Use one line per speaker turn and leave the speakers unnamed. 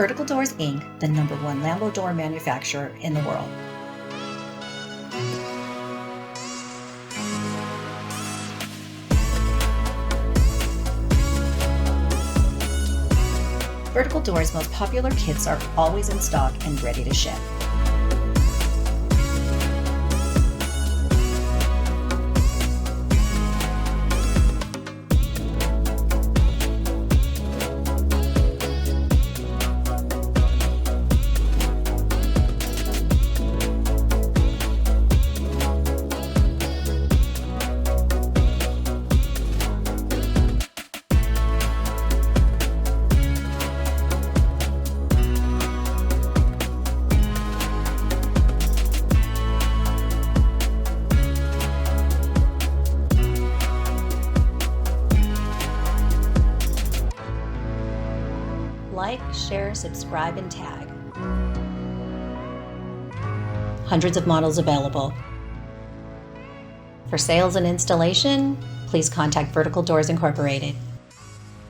Vertical Doors, Inc., the #1 Lambo door manufacturer in the world. Vertical Doors' most popular kits are always in stock and ready to ship. Like, share, subscribe, and tag. Hundreds of models available. For sales and installation, please contact Vertical Doors Incorporated.